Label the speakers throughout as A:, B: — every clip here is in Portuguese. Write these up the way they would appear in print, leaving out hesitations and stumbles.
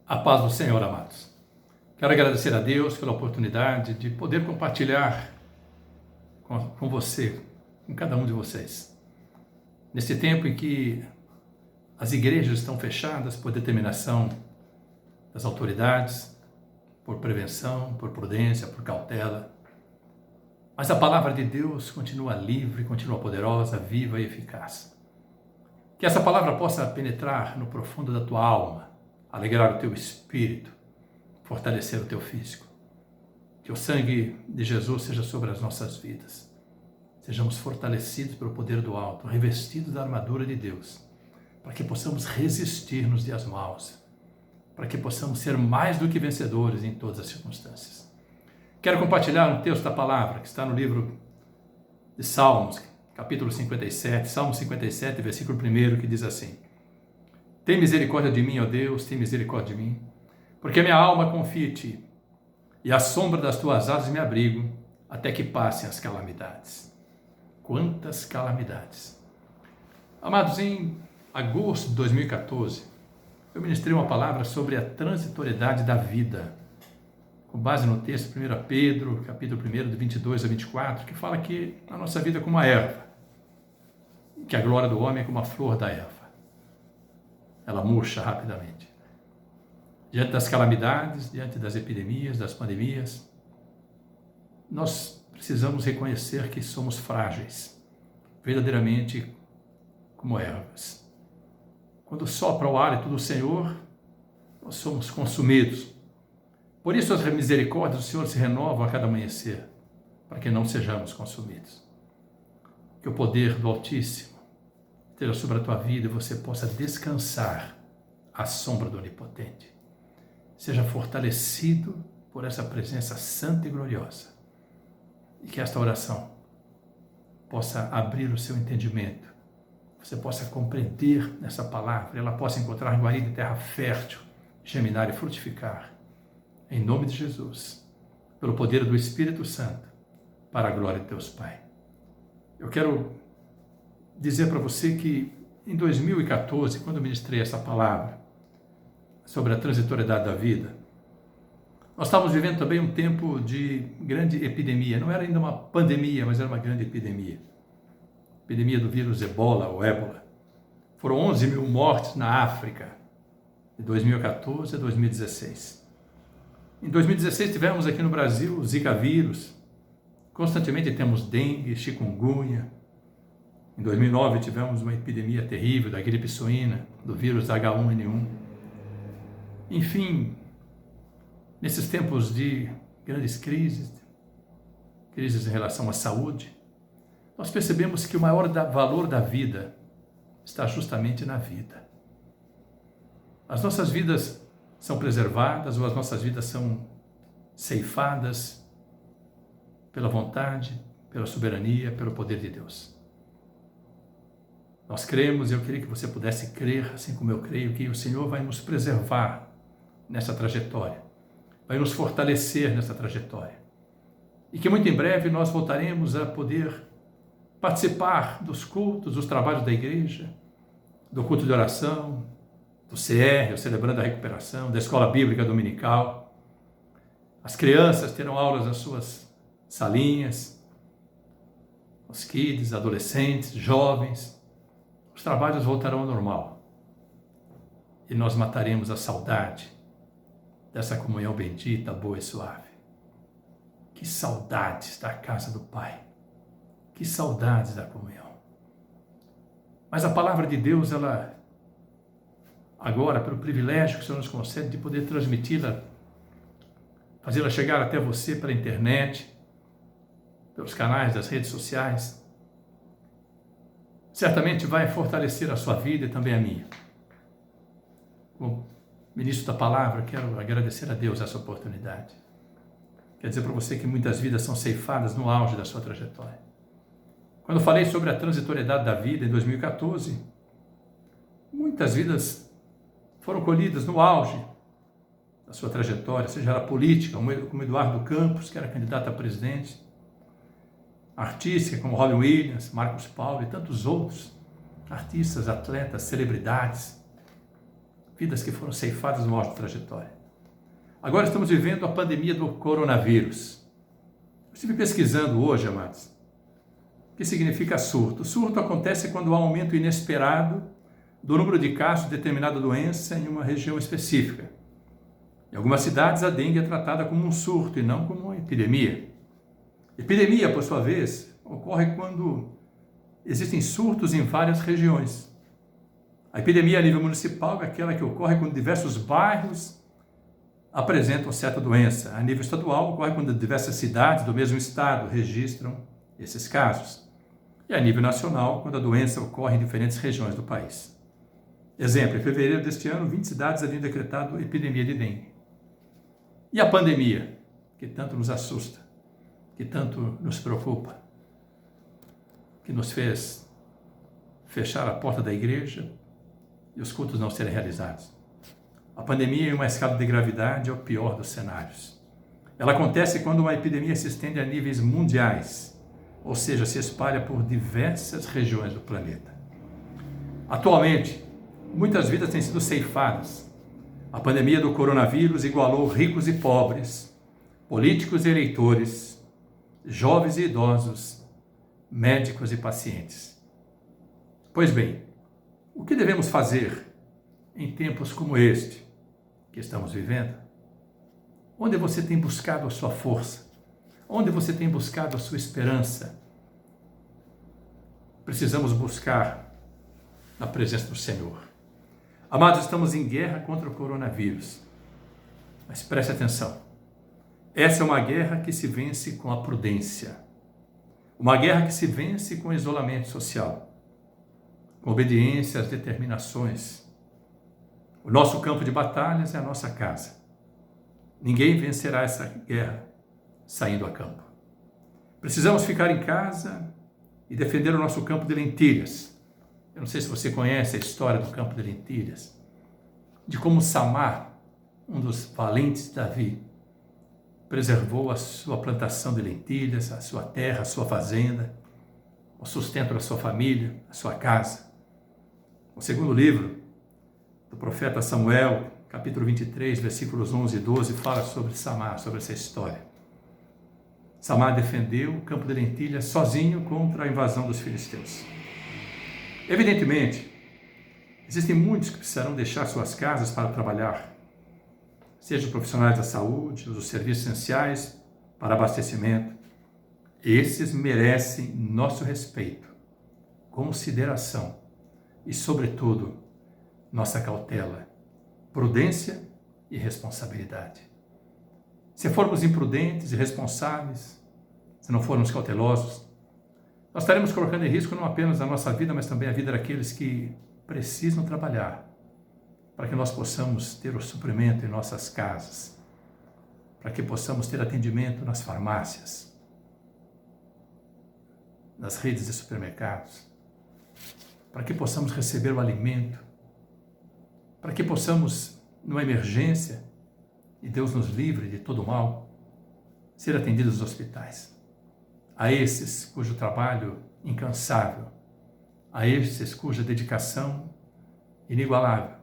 A: A paz do Senhor, amados. Quero agradecer a Deus pela oportunidade de poder compartilhar com você, com cada um de vocês. Nesse tempo em que as igrejas estão fechadas por determinação das autoridades, por prevenção, por prudência, por cautela, mas a palavra de Deus continua livre, continua poderosa, viva e eficaz. Que essa palavra possa penetrar no profundo da tua alma, alegrar o teu espírito, fortalecer o teu físico. Que o sangue de Jesus seja sobre as nossas vidas. Sejamos fortalecidos pelo poder do alto, revestidos da armadura de Deus, para que possamos resistir nos dias maus, para que possamos ser mais do que vencedores em todas as circunstâncias. Quero compartilhar um texto da palavra que está no livro de Salmos, capítulo 57, Salmo 57, versículo 1, que diz assim: Tem misericórdia de mim, ó Deus, tem misericórdia de mim, porque minha alma confia em ti, e à sombra das tuas asas me abrigo, até que passem as calamidades. Quantas calamidades! Amados, em agosto de 2014, eu ministrei uma palavra sobre a transitoriedade da vida, com base no texto 1 Pedro, capítulo 1, de 22 a 24, que fala que a nossa vida é como uma erva, que a glória do homem é como a flor da erva. Ela murcha rapidamente. Diante das calamidades, diante das epidemias, das pandemias, nós precisamos reconhecer que somos frágeis, verdadeiramente como ervas. Quando sopra o hálito do Senhor, nós somos consumidos. Por isso as misericórdias do Senhor se renovam a cada amanhecer, para que não sejamos consumidos. Que o poder do Altíssimo esteja sobre a tua vida e você possa descansar à sombra do Onipotente. Seja fortalecido por essa presença santa e gloriosa. E que esta oração possa abrir o seu entendimento. Você possa compreender essa palavra, ela possa encontrar guarida em terra fértil, germinar e frutificar. Em nome de Jesus, pelo poder do Espírito Santo, para a glória de Deus Pai. Eu quero dizer para você que em 2014, quando eu ministrei essa palavra sobre a transitoriedade da vida, nós estávamos vivendo também um tempo de grande epidemia. Não era ainda uma pandemia, mas era uma grande epidemia. Epidemia do vírus Ebola ou Ébola. Foram 11 mil mortes na África, de 2014 a 2016. Em 2016 tivemos aqui no Brasil o Zika vírus. Constantemente temos dengue, chikungunya. Em 2009 tivemos uma epidemia terrível da gripe suína, do vírus H1N1. Enfim, nesses tempos de grandes crises em relação à saúde, nós percebemos que o maior valor da vida está justamente na vida. As nossas vidas são preservadas ou as nossas vidas são ceifadas pela vontade, pela soberania, pelo poder de Deus. Nós cremos, e eu queria que você pudesse crer, assim como eu creio, que o Senhor vai nos preservar nessa trajetória, vai nos fortalecer nessa trajetória. E que muito em breve nós voltaremos a poder participar dos cultos, dos trabalhos da igreja, do culto de oração, do CR, o Celebrando a Recuperação, da Escola Bíblica Dominical. As crianças terão aulas nas suas salinhas, os kids, adolescentes, jovens. Os trabalhos voltarão ao normal. E nós mataremos a saudade dessa comunhão bendita, boa e suave. Que saudades da casa do Pai. Que saudades da comunhão. Mas a palavra de Deus, ela, agora, pelo privilégio que o Senhor nos concede de poder transmiti-la, fazê-la chegar até você pela internet, pelos canais das redes sociais, certamente vai fortalecer a sua vida e também a minha. Como ministro da palavra, quero agradecer a Deus essa oportunidade. Quer dizer para você que muitas vidas são ceifadas no auge da sua trajetória. Quando eu falei sobre a transitoriedade da vida em 2014, muitas vidas foram colhidas no auge da sua trajetória, seja ela política, como Eduardo Campos, que era candidato a presidente, artística, como Robin Williams, Marcos Paulo e tantos outros artistas, atletas, celebridades, vidas que foram ceifadas no auge da trajetória. Agora estamos vivendo a pandemia do coronavírus. Eu estive pesquisando hoje, amados, o que significa surto. Surto acontece quando há um aumento inesperado do número de casos de determinada doença em uma região específica. Em algumas cidades, a dengue é tratada como um surto e não como uma epidemia. Epidemia, por sua vez, ocorre quando existem surtos em várias regiões. A epidemia a nível municipal é aquela que ocorre quando diversos bairros apresentam certa doença. A nível estadual, ocorre quando diversas cidades do mesmo estado registram esses casos. E a nível nacional, quando a doença ocorre em diferentes regiões do país. Exemplo, em fevereiro deste ano, 20 cidades haviam decretado epidemia de dengue. E a pandemia, que tanto nos assusta, que tanto nos preocupa, que nos fez fechar a porta da igreja e os cultos não serem realizados. A pandemia, em uma escala de gravidade, é o pior dos cenários. Ela acontece quando uma epidemia se estende a níveis mundiais, ou seja, se espalha por diversas regiões do planeta. Atualmente, muitas vidas têm sido ceifadas. A pandemia do coronavírus igualou ricos e pobres, políticos e eleitores, jovens e idosos, médicos e pacientes. Pois bem, o que devemos fazer em tempos como este que estamos vivendo? Onde você tem buscado a sua força? Onde você tem buscado a sua esperança? Precisamos buscar na presença do Senhor. Amados, estamos em guerra contra o coronavírus. Mas preste atenção. Essa é uma guerra que se vence com a prudência. Uma guerra que se vence com o isolamento social, com obediência às determinações. O nosso campo de batalhas é a nossa casa. Ninguém vencerá essa guerra saindo a campo. Precisamos ficar em casa e defender o nosso campo de lentilhas. Eu não sei se você conhece a história do campo de lentilhas, de como Samar, um dos valentes de Davi, preservou a sua plantação de lentilhas, a sua terra, a sua fazenda, o sustento da sua família, a sua casa. O segundo livro do profeta Samuel, capítulo 23, versículos 11 e 12, fala sobre Samar, sobre essa história. Samar defendeu o campo de lentilhas sozinho contra a invasão dos filisteus. Evidentemente, existem muitos que precisarão deixar suas casas para trabalhar, sejam profissionais da saúde, dos serviços essenciais para abastecimento. Esses merecem nosso respeito, consideração e, sobretudo, nossa cautela, prudência e responsabilidade. Se formos imprudentes e irresponsáveis, se não formos cautelosos, nós estaremos colocando em risco não apenas a nossa vida, mas também a vida daqueles que precisam trabalhar, para que nós possamos ter o suprimento em nossas casas, para que possamos ter atendimento nas farmácias, nas redes de supermercados, para que possamos receber o alimento, para que possamos, numa emergência, e Deus nos livre de todo mal, ser atendidos nos hospitais. A esses cujo trabalho incansável, a esses cuja dedicação inigualável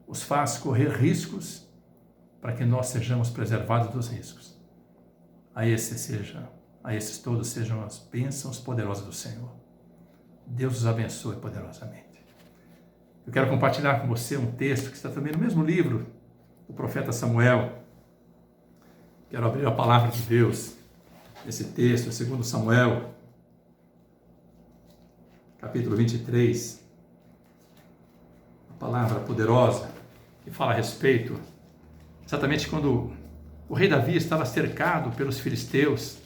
A: os faz correr riscos para que nós sejamos preservados dos riscos. A esses todos sejam as bênçãos poderosas do Senhor. Deus os abençoe poderosamente. Eu quero compartilhar com você um texto que está também no mesmo livro do profeta Samuel. Quero abrir a palavra de Deus. Esse texto, segundo Samuel, capítulo 23, a palavra poderosa que fala a respeito, exatamente quando o rei Davi estava cercado pelos filisteus,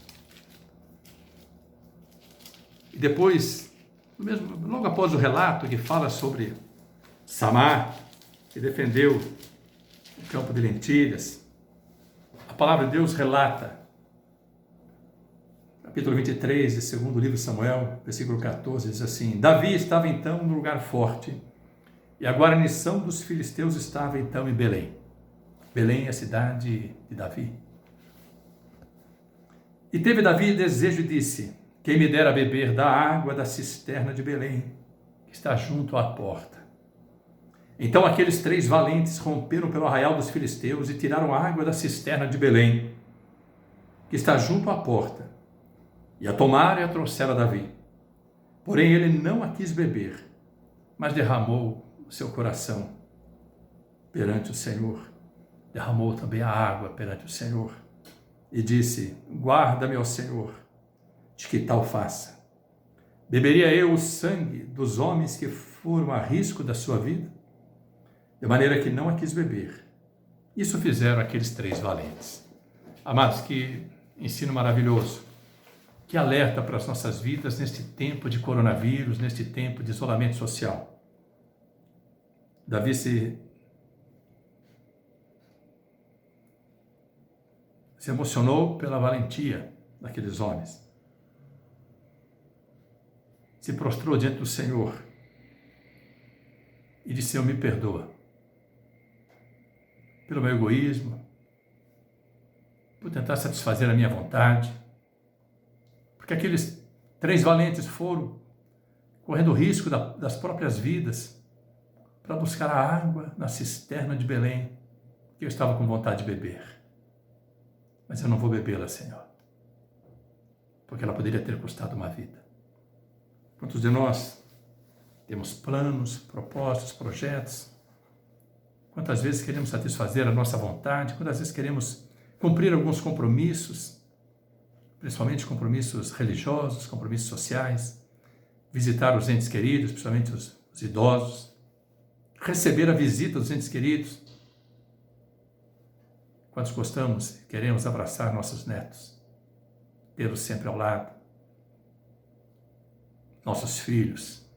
A: e depois, logo após o relato que fala sobre Samar, que defendeu o campo de lentilhas, a palavra de Deus relata, capítulo 23 de segundo livro de Samuel, versículo 14, diz assim: Davi estava então no lugar forte, e a guarnição dos filisteus estava então em Belém. Belém é a cidade de Davi. E teve Davi desejo e disse: quem me dera beber da água da cisterna de Belém, que está junto à porta. Então aqueles 3 valentes romperam pelo arraial dos filisteus e tiraram a água da cisterna de Belém, que está junto à porta, e a tomaram e a trouxeram a Davi. Porém ele não a quis beber, mas derramou o seu coração perante o Senhor. Derramou também a água perante o Senhor. E disse: guarda-me, ó Senhor, de que tal faça. Beberia eu o sangue dos homens que foram a risco da sua vida? De maneira que não a quis beber. Isso fizeram aqueles 3 valentes. Amados, que ensino maravilhoso, que alerta para as nossas vidas neste tempo de coronavírus, neste tempo de isolamento social. Davi se emocionou pela valentia daqueles homens. Se prostrou diante do Senhor e disse: Senhor, me perdoa pelo meu egoísmo, por tentar satisfazer a minha vontade, porque aqueles 3 valentes foram correndo o risco das próprias vidas para buscar a água na cisterna de Belém, que eu estava com vontade de beber. Mas eu não vou bebê-la, Senhor, porque ela poderia ter custado uma vida. Quantos de nós temos planos, propósitos, projetos? Quantas vezes queremos satisfazer a nossa vontade? Quantas vezes queremos cumprir alguns compromissos, principalmente compromissos religiosos, compromissos sociais, visitar os entes queridos, principalmente os idosos, receber a visita dos entes queridos. Quantos gostamos e queremos abraçar nossos netos, tê-los sempre ao lado, nossos filhos,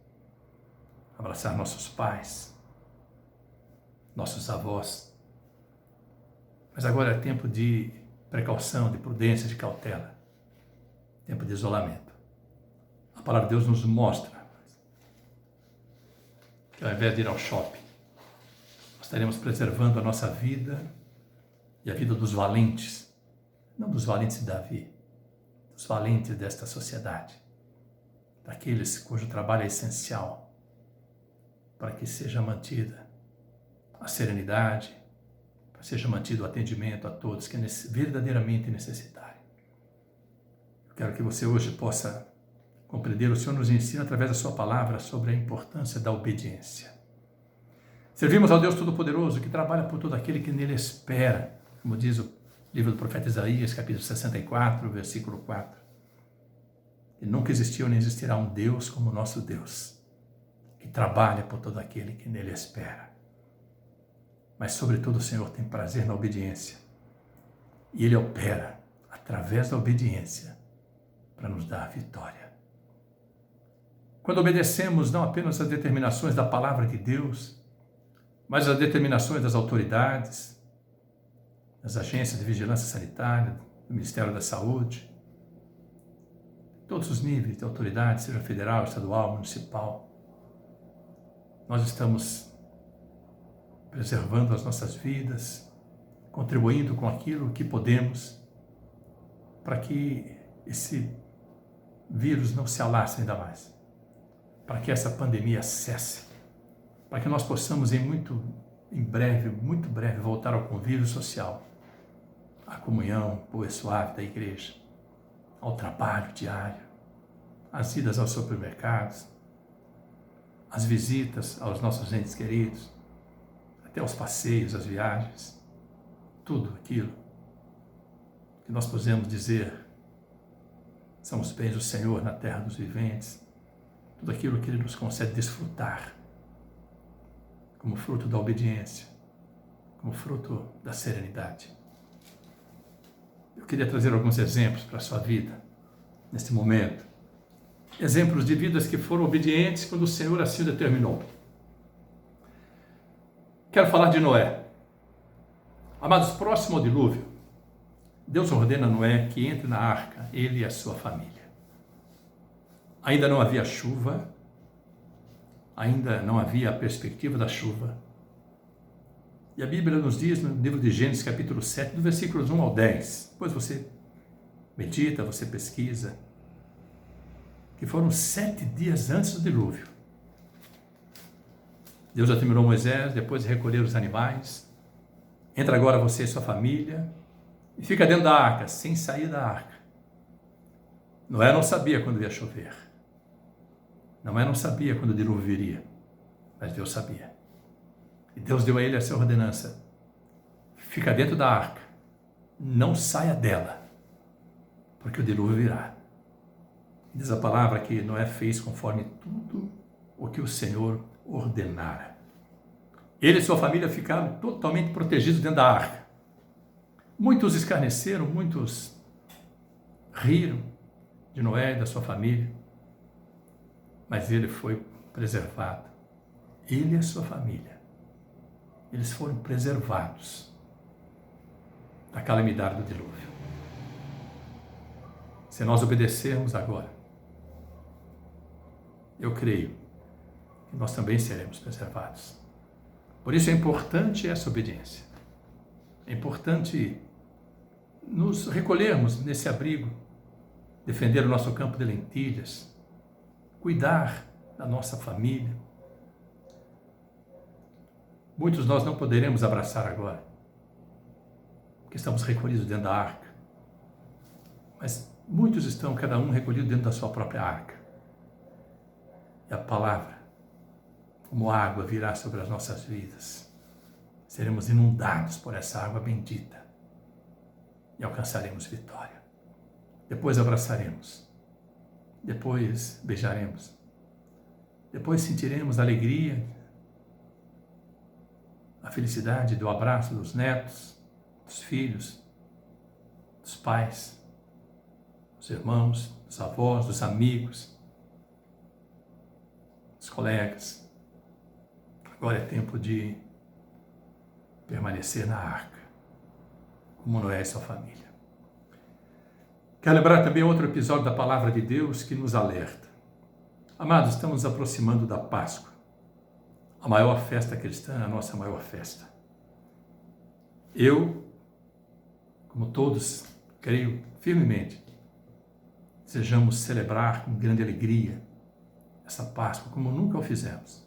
A: abraçar nossos pais, nossos avós. Mas agora é tempo de precaução, de prudência, de cautela, tempo de isolamento. A palavra de Deus nos mostra que ao invés de ir ao shopping, nós estaremos preservando a nossa vida e a vida dos valentes, não dos valentes de Davi, dos valentes desta sociedade, daqueles cujo trabalho é essencial para que seja mantida a serenidade, para que seja mantido o atendimento a todos que verdadeiramente necessitarem. Eu quero que você hoje possa compreender, o Senhor nos ensina através da sua palavra sobre a importância da obediência. Servimos ao Deus Todo-Poderoso que trabalha por todo aquele que nele espera, como diz o livro do profeta Isaías, capítulo 64, versículo 4. E nunca existiu nem existirá um Deus como o nosso Deus, que trabalha por todo aquele que nele espera. Mas, sobretudo, o Senhor tem prazer na obediência. E Ele opera através da obediência para nos dar a vitória. Quando obedecemos não apenas às determinações da palavra de Deus, mas às determinações das autoridades, das agências de vigilância sanitária, do Ministério da Saúde, todos os níveis de autoridade, seja federal, estadual, municipal, nós estamos preservando as nossas vidas, contribuindo com aquilo que podemos para que esse vírus não se alastre ainda mais, para que essa pandemia cesse, para que nós possamos muito breve, voltar ao convívio social, à comunhão boa e suave da igreja, ao trabalho diário, às idas aos supermercados, às visitas aos nossos entes queridos, até aos passeios, às viagens, tudo aquilo que nós podemos dizer são os bens do Senhor na terra dos viventes, tudo aquilo que Ele nos concede desfrutar, como fruto da obediência, como fruto da serenidade. Eu queria trazer alguns exemplos para a sua vida, neste momento. Exemplos de vidas que foram obedientes quando o Senhor assim o determinou. Quero falar de Noé. Amados, próximo ao dilúvio, Deus ordena a Noé que entre na arca, ele e a sua família. Ainda não havia chuva, ainda não havia a perspectiva da chuva. E a Bíblia nos diz no livro de Gênesis, capítulo 7, do versículos 1 ao 10, depois você medita, você pesquisa, que foram 7 dias antes do dilúvio. Deus determinou a Moisés, depois de recolher os animais, entra agora você e sua família, e fica dentro da arca, sem sair da arca. Noé não sabia quando ia chover. Noé não sabia quando o dilúvio viria, mas Deus sabia. E Deus deu a ele essa ordenança: fica dentro da arca, não saia dela, porque o dilúvio virá. Diz a palavra que Noé fez conforme tudo o que o Senhor ordenara. Ele e sua família ficaram totalmente protegidos dentro da arca. Muitos escarneceram, muitos riram de Noé e da sua família, mas ele foi preservado. Ele e a sua família, eles foram preservados da calamidade do dilúvio. Se nós obedecermos agora, eu creio que nós também seremos preservados. Por isso é importante essa obediência. É importante nos recolhermos nesse abrigo, defender o nosso campo de lentilhas, cuidar da nossa família. Muitos de nós não poderemos abraçar agora, porque estamos recolhidos dentro da arca. Mas muitos estão, cada um recolhido dentro da sua própria arca. E a palavra, como água, virá sobre as nossas vidas. Seremos inundados por essa água bendita e alcançaremos vitória. Depois abraçaremos, depois beijaremos, depois sentiremos a alegria, a felicidade do abraço dos netos, dos filhos, dos pais, dos irmãos, dos avós, dos amigos, dos colegas. Agora é tempo de permanecer na arca, como Noé e sua família. Quero lembrar também outro episódio da Palavra de Deus que nos alerta. Amados, estamos nos aproximando da Páscoa, a maior festa cristã, a nossa maior festa. Eu, como todos, creio firmemente, desejamos celebrar com grande alegria essa Páscoa como nunca o fizemos.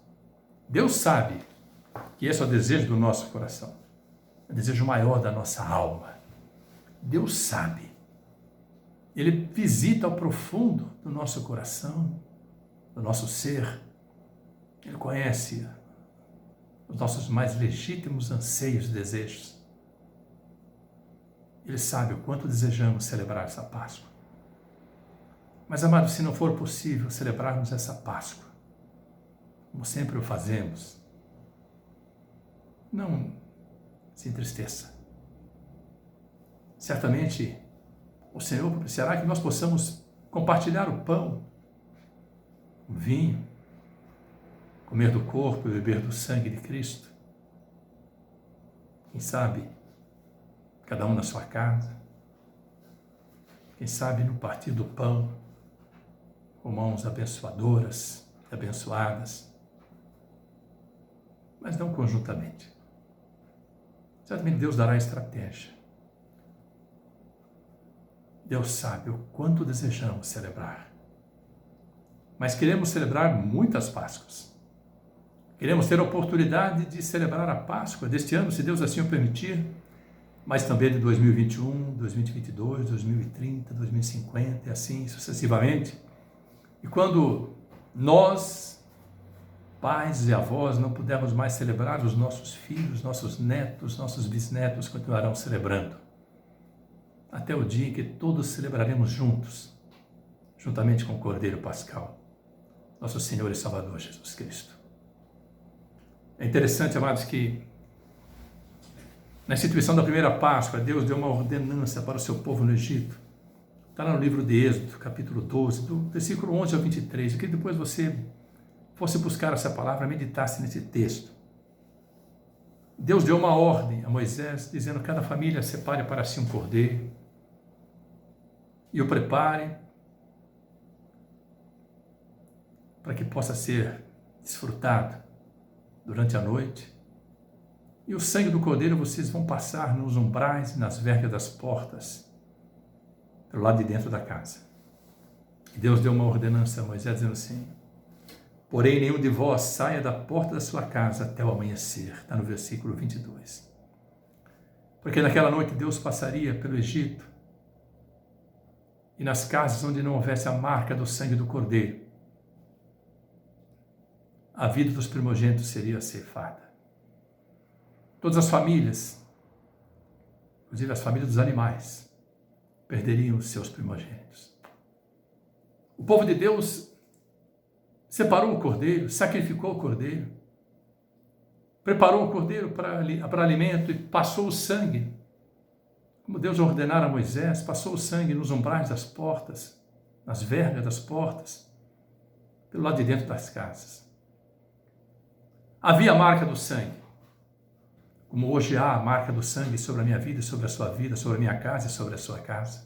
A: Deus sabe que esse é o desejo do nosso coração, é o desejo maior da nossa alma. Deus sabe. Ele visita ao profundo do nosso coração, do nosso ser. Ele conhece os nossos mais legítimos anseios e desejos. Ele sabe o quanto desejamos celebrar essa Páscoa. Mas, amados, se não for possível celebrarmos essa Páscoa, como sempre o fazemos, não se entristeça. Certamente, o Senhor propiciará que nós possamos compartilhar o pão, o vinho, comer do corpo e beber do sangue de Cristo. Quem sabe, cada um na sua casa. Quem sabe no partir do pão, com mãos abençoadoras e abençoadas, mas não conjuntamente. Certamente Deus dará estratégia. Deus sabe o quanto desejamos celebrar. Mas queremos celebrar muitas Páscoas. Queremos ter a oportunidade de celebrar a Páscoa deste ano, se Deus assim o permitir, mas também de 2021, 2022, 2030, 2050 e assim sucessivamente. E quando nós, pais e avós, não pudermos mais celebrar, os nossos filhos, nossos netos, nossos bisnetos continuarão celebrando. Até o dia em que todos celebraremos juntos, juntamente com o Cordeiro Pascal, nosso Senhor e Salvador Jesus Cristo. É interessante, amados, que na instituição da primeira Páscoa, Deus deu uma ordenança para o seu povo no Egito. Está lá no livro de Êxodo, capítulo 12, do versículo 11 ao 23. Eu queria que depois você fosse buscar essa palavra, meditasse nesse texto. Deus deu uma ordem a Moisés, dizendo: cada família separe para si um cordeiro e o prepare para que possa ser desfrutado durante a noite. E o sangue do cordeiro vocês vão passar nos umbrais e nas vergas das portas, pelo lado de dentro da casa. E Deus deu uma ordenança a Moisés, dizendo assim: Porém, nenhum de vós saia da porta da sua casa até o amanhecer. Está no versículo 22. Porque naquela noite Deus passaria pelo Egito, e nas casas onde não houvesse a marca do sangue do Cordeiro, a vida dos primogênitos seria ceifada. Todas as famílias, inclusive as famílias dos animais, perderiam os seus primogênitos. O povo de Deus separou o cordeiro, sacrificou o cordeiro, preparou o cordeiro para alimento e passou o sangue, como Deus ordenara a Moisés, passou o sangue nos umbrais das portas, nas vergas das portas, pelo lado de dentro das casas. Havia a marca do sangue, como hoje há a marca do sangue sobre a minha vida, sobre a sua vida, sobre a minha casa e sobre a sua casa.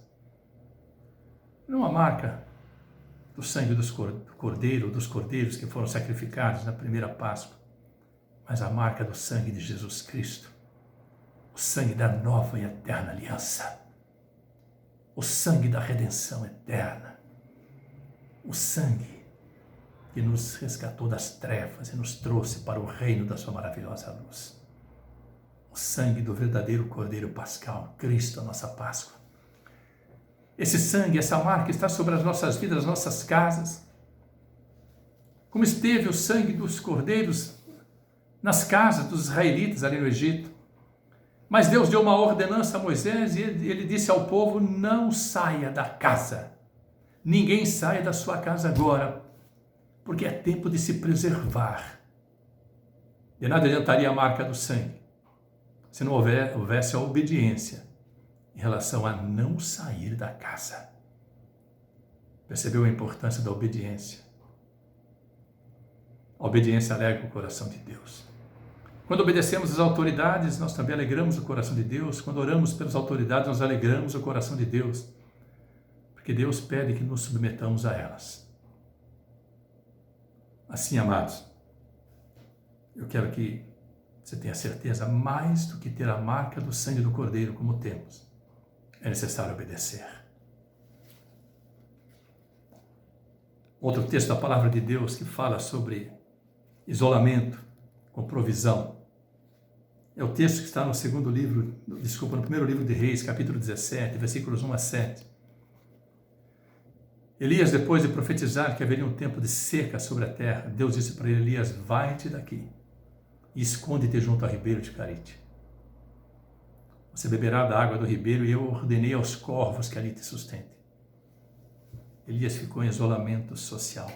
A: Não a marca do sangue do cordeiro, dos cordeiros que foram sacrificados na primeira Páscoa, mas a marca do sangue de Jesus Cristo, o sangue da nova e eterna aliança, o sangue da redenção eterna, o sangue que nos resgatou das trevas e nos trouxe para o reino da sua maravilhosa luz. O sangue do verdadeiro Cordeiro Pascal, Cristo, a nossa Páscoa. Esse sangue, essa marca está sobre as nossas vidas, as nossas casas. Como esteve o sangue dos cordeiros nas casas dos israelitas ali no Egito. Mas Deus deu uma ordenança a Moisés e ele disse ao povo: não saia da casa. Ninguém saia da sua casa agora, porque é tempo de se preservar. De nada adiantaria a marca do sangue se não houvesse a obediência em relação a não sair da casa. Percebeu a importância da obediência? A obediência alegra o coração de Deus. Quando obedecemos às autoridades, nós também alegramos o coração de Deus. Quando oramos pelas autoridades, nós alegramos o coração de Deus, porque Deus pede que nos submetamos a elas. Assim, amados, eu quero que você tenha certeza, mais do que ter a marca do sangue do Cordeiro como temos, é necessário obedecer. Outro texto da palavra de Deus que fala sobre isolamento com provisão é o texto que está no primeiro livro de Reis, capítulo 17, versículos 1 a 7. Elias, depois de profetizar que haveria um tempo de seca sobre a terra, Deus disse para Elias: vai-te daqui e esconde-te junto ao ribeiro de Carite. Você beberá da água do ribeiro e eu ordenei aos corvos que ali te sustentem. Elias ficou em isolamento social,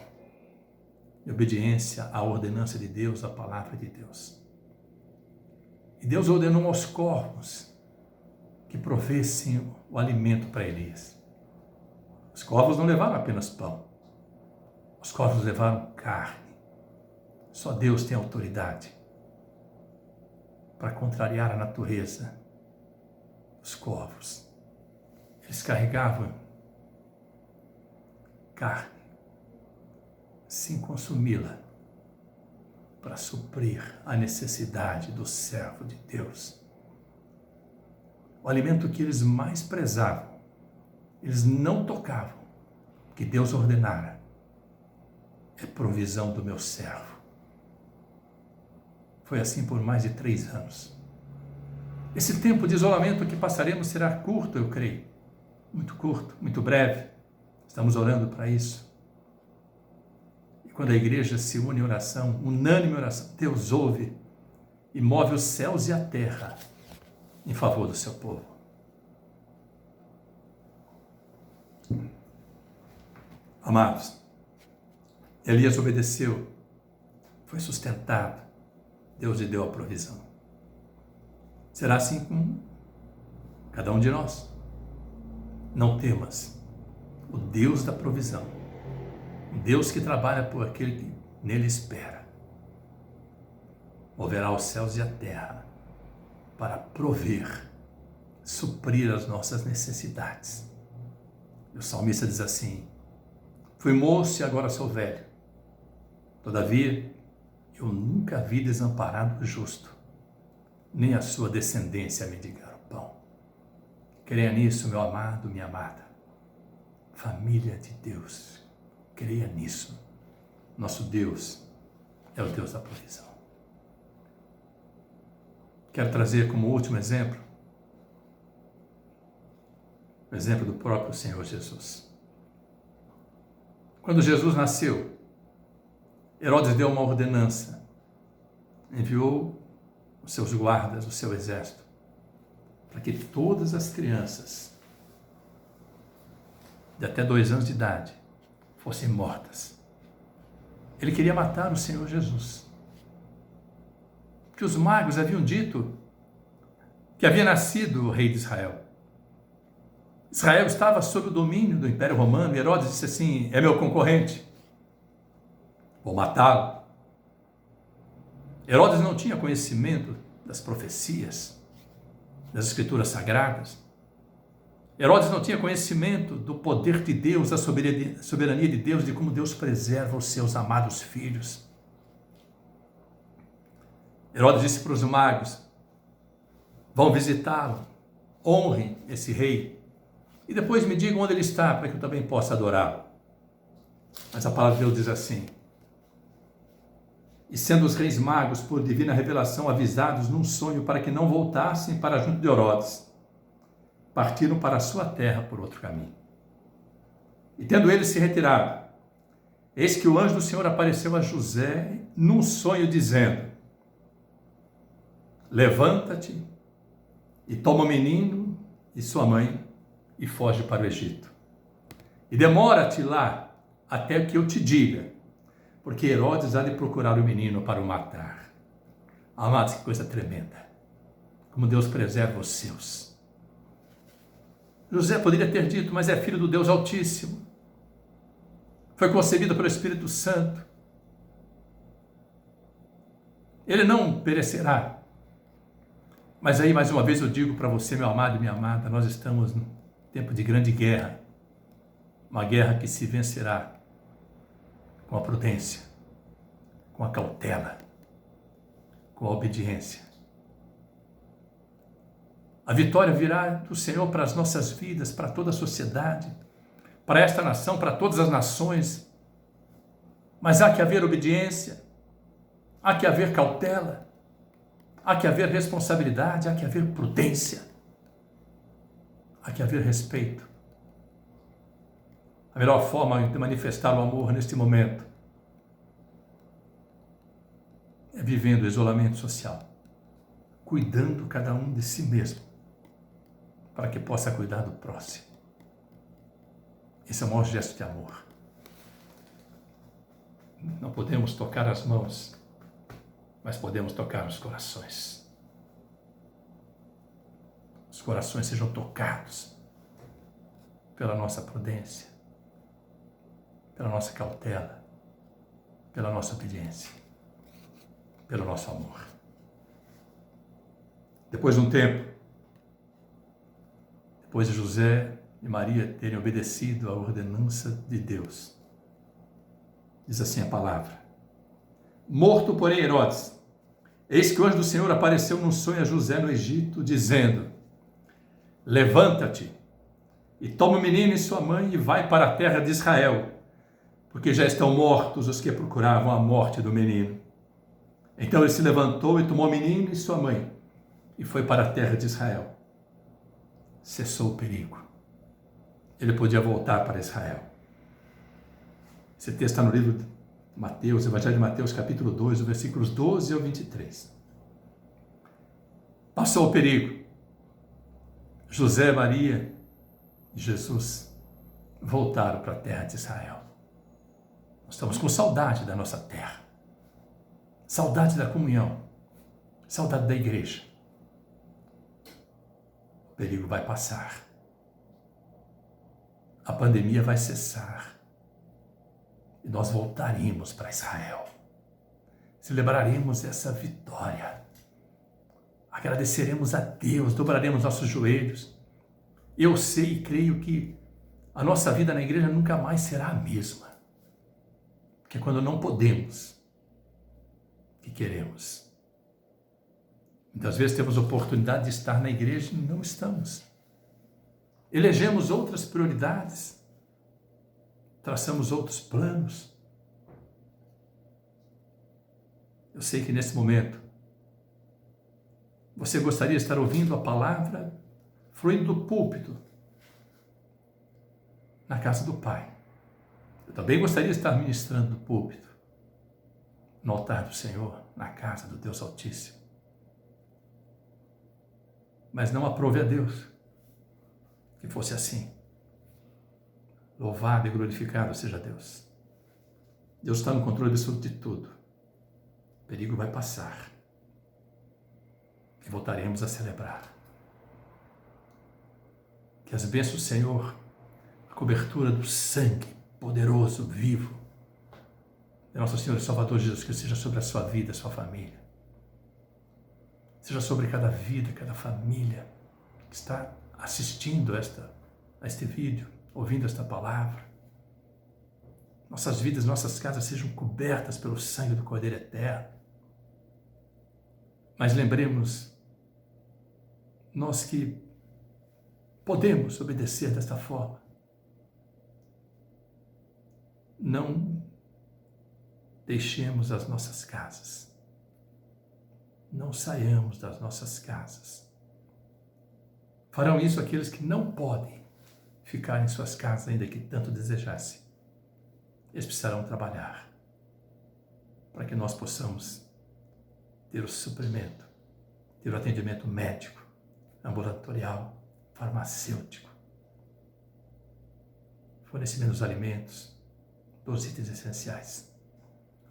A: em obediência à ordenança de Deus, à palavra de Deus. E Deus ordenou aos corvos que provessem o alimento para Elias. Os corvos não levaram apenas pão, os corvos levaram carne. Só Deus tem autoridade para contrariar a natureza dos corvos. Eles carregavam carne, sem consumi-la, para suprir a necessidade do servo de Deus. O alimento que eles mais prezavam, eles não tocavam, que Deus ordenara: é provisão do meu servo. Foi assim por mais de 3 anos. Esse tempo de isolamento que passaremos será curto, eu creio. Muito curto, muito breve. Estamos orando para isso. E quando a igreja se une em oração, unânime oração, Deus ouve e move os céus e a terra em favor do seu povo. Amados, Elias obedeceu, foi sustentado, Deus lhe deu a provisão. Será assim com cada um de nós. Não temas o Deus da provisão, o Deus que trabalha por aquele que nele espera. Moverá os céus e a terra para prover, suprir as nossas necessidades. E o salmista diz assim: fui moço e agora sou velho. Todavia, eu nunca vi desamparado o justo, nem a sua descendência mendigar o pão. Creia nisso, meu amado, minha amada. Família de Deus, creia nisso. Nosso Deus é o Deus da provisão. Quero trazer como último exemplo, o exemplo do próprio Senhor Jesus. Quando Jesus nasceu, Herodes deu uma ordenança, enviou os seus guardas, o seu exército, para que todas as crianças de até 2 anos de idade fossem mortas. Ele queria matar o Senhor Jesus. Porque os magos haviam dito que havia nascido o rei de Israel. Israel estava sob o domínio do Império Romano e Herodes disse assim: é meu concorrente, vou matá-lo. Herodes não tinha conhecimento das profecias, das escrituras sagradas. Herodes não tinha conhecimento do poder de Deus, da soberania de Deus, de como Deus preserva os seus amados filhos. Herodes disse para os magos: vão visitá-lo, honrem esse rei, e depois me digam onde ele está, para que eu também possa adorá-lo. Mas a palavra de Deus diz assim: e sendo os reis magos, por divina revelação, avisados num sonho para que não voltassem para junto de Herodes, partiram para a sua terra por outro caminho. E tendo eles se retirado, eis que o anjo do Senhor apareceu a José num sonho, dizendo: levanta-te e toma o menino e sua mãe e foge para o Egito. E demora-te lá até que eu te diga, porque Herodes há de procurar o menino para o matar. Amados, que coisa tremenda. Como Deus preserva os seus. José poderia ter dito: mas é filho do Deus Altíssimo. Foi concebido pelo Espírito Santo. Ele não perecerá. Mas aí, mais uma vez, eu digo para você, meu amado e minha amada, nós estamos num tempo de grande guerra. Uma guerra que se vencerá com a prudência, com a cautela, com a obediência. A vitória virá do Senhor para as nossas vidas, para toda a sociedade, para esta nação, para todas as nações. Mas há que haver obediência, há que haver cautela, há que haver responsabilidade, há que haver prudência, há que haver respeito. A melhor forma de manifestar o amor neste momento é vivendo o isolamento social, cuidando cada um de si mesmo, para que possa cuidar do próximo. Esse é o maior gesto de amor. Não podemos tocar as mãos, mas podemos tocar os corações. Os corações sejam tocados pela nossa prudência, pela nossa cautela, pela nossa obediência, pelo nosso amor. Depois de um tempo, depois de José e Maria terem obedecido à ordenança de Deus, diz assim a palavra: morto, porém, Herodes, eis que o anjo do Senhor apareceu num sonho a José no Egito, dizendo: levanta-te e toma o menino e sua mãe e vai para a terra de Israel, porque já estão mortos os que procuravam a morte do menino. Então ele se levantou e tomou o menino e sua mãe e foi para a terra de Israel. Cessou o perigo. Ele podia voltar para Israel. Esse texto está no livro de Mateus, Evangelho de Mateus, capítulo 2, versículos 12 ao 23. Passou o perigo. José, Maria e Jesus voltaram para a terra de Israel. Nós estamos com saudade da nossa terra, saudade da comunhão, saudade da igreja. O perigo vai passar, a pandemia vai cessar e nós voltaremos para Israel. Celebraremos essa vitória, agradeceremos a Deus, dobraremos nossos joelhos. Eu sei e creio que a nossa vida na igreja nunca mais será a mesma. Porque quando não podemos, que queremos. Muitas vezes temos oportunidade de estar na igreja e não estamos. Elegemos outras prioridades, traçamos outros planos, Eu sei que nesse momento você gostaria de estar ouvindo a palavra fluindo do púlpito na casa do Pai. Eu também gostaria de estar ministrando do púlpito no altar do Senhor, na casa do Deus Altíssimo. Mas não aprove a Deus que fosse assim. Louvado e glorificado seja Deus. Deus está no controle absoluto de tudo. O perigo vai passar. E voltaremos a celebrar. Que as bênçãos do Senhor, a cobertura do sangue poderoso, vivo, de nosso Senhor e Salvador Jesus Cristo, seja sobre a sua vida, a sua família. Seja sobre cada vida, cada família que está assistindo a este vídeo, ouvindo esta palavra. Nossas vidas, nossas casas sejam cobertas pelo sangue do Cordeiro Eterno. Mas lembremos, nós que podemos obedecer desta forma, não deixemos as nossas casas, não saiamos das nossas casas. Farão isso aqueles que não podem ficar em suas casas, ainda que tanto desejassem. Eles precisarão trabalhar para que nós possamos ter o suprimento, ter o atendimento médico, ambulatorial, farmacêutico, fornecimento dos alimentos, dos itens essenciais.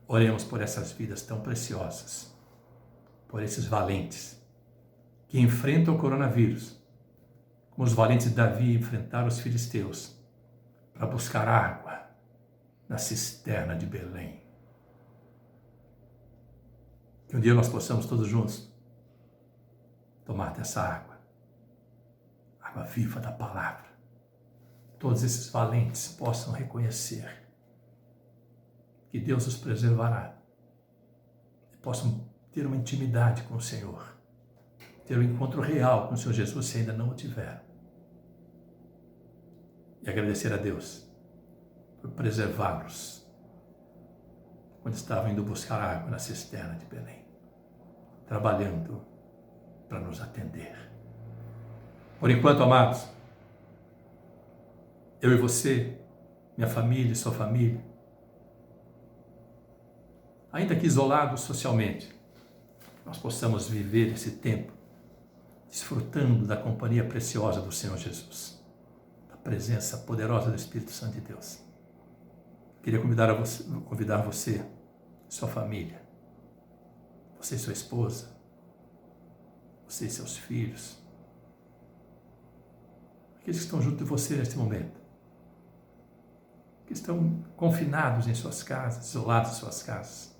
A: Oremos por essas vidas tão preciosas, por esses valentes que enfrentam o coronavírus, como os valentes de Davi enfrentaram os filisteus para buscar água na cisterna de Belém. Que um dia nós possamos todos juntos tomar dessa água, água viva da palavra. Todos esses valentes possam reconhecer que Deus os preservará e possam ter uma intimidade com o Senhor, ter um encontro real com o Senhor Jesus se ainda não o tiveram. E agradecer a Deus por preservá-los quando estavam indo buscar água na cisterna de Belém, trabalhando para nos atender. Por enquanto, amados, eu e você, minha família e sua família, ainda que isolados socialmente, nós possamos viver esse tempo desfrutando da companhia preciosa do Senhor Jesus, da presença poderosa do Espírito Santo de Deus. Queria convidar você, sua família, você e sua esposa, você e seus filhos, aqueles que estão junto de você neste momento, que estão confinados em suas casas, isolados em suas casas,